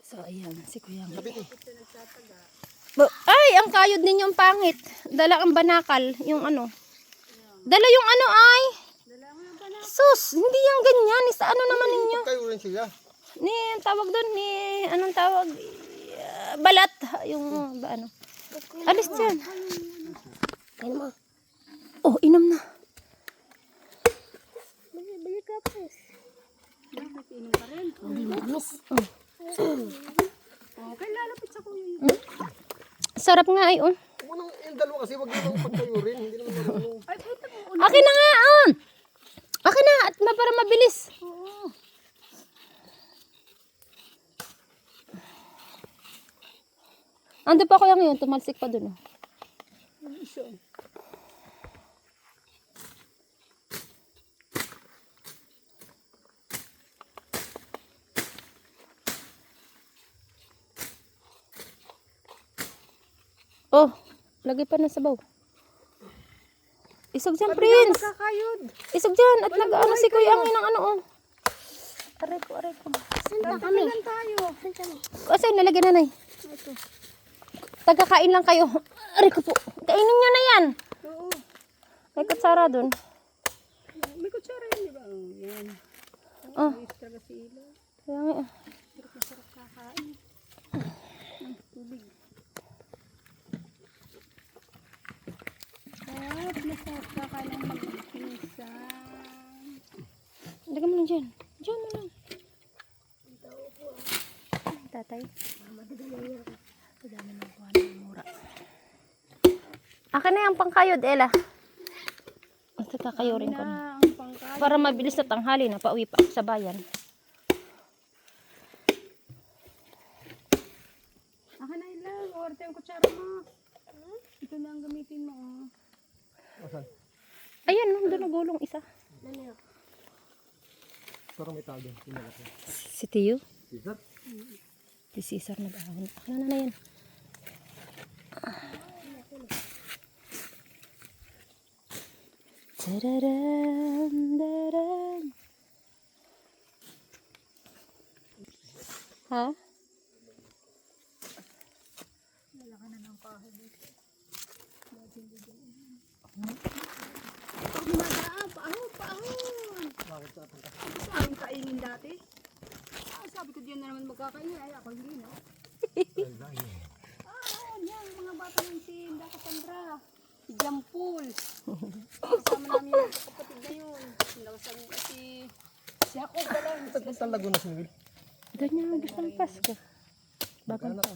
So, ayan, si Kuya. eh. Ay, ang kayod ninyong pangit. Dala ang banakal, yung ano. Dala yung ano ay. Sus, hindi yung ganyan. Sa ano naman ninyo? Kayo rin siya. Ni, ang tawag doon, ni, anong tawag? Balat. Yung, ano. Alis dyan. Ayun mo. Oh, inom na. Balik ka po. Inom ka rin. Hindi mamis. Okay, lalapit sa kuya. Sarap nga ay, oh. Unang yung dalawa kasi wag naman pagkayo rin. Hindi naman ano. Ay, puta mo. Akin na nga, ah. Akin na, at para mabilis. Oo. Ando pa kuya ngayon, tumalsik pa dun, oh. Isa. Oh, lagay pa ng sabaw. Isog dyan, Prince. Kakayod. Isog dyan. At nag-ano si Kuya ang ng ano, oh. Aray ko, aray ko. Saan kami? Saan tayo? Saan kami? Kasi nalagyan na, Nay. Ito. Tagakain lang kayo. Aray ko po. Kainin nyo na yan. Oo. May kutsara dun. May kutsara yun, di ba? Oh, yan. Oh. Ayos talaga si Ilo. Kaya nga, eh. Pero masarap kakain. Ng tubig. Sarap, masarap kakain ng magpinsan. Lagyan mo lang dyan. Dyan mo lang. Tatay. Akin na yung pangkayod, Ella. Ito kakayurin ko na. Ang pangkain. Para mabilis na tanghali na pauwi pa ako sa bayan. Akin na ilang. Orte yung kutsara mo. Ito na ang gamitin mo. Oh. Ayan, nandun na gulong isa. Parang may tao doon. Si Tiyo? Cesar? Si Cesar nag-ahon. Akin na yan. Tararam, daram. Ha? Saan kainin dati? Sabi ko diyan na naman magkakainin. Ay, ako hindi na. Yan, mga bata ng si Cassandra. Si Jampul. Kasama namin yung kapatid na yun. Sinakasabi ko si ako pala. Saan Laguna si Will? Doon niya gusto ng Pasko. Bagang pa.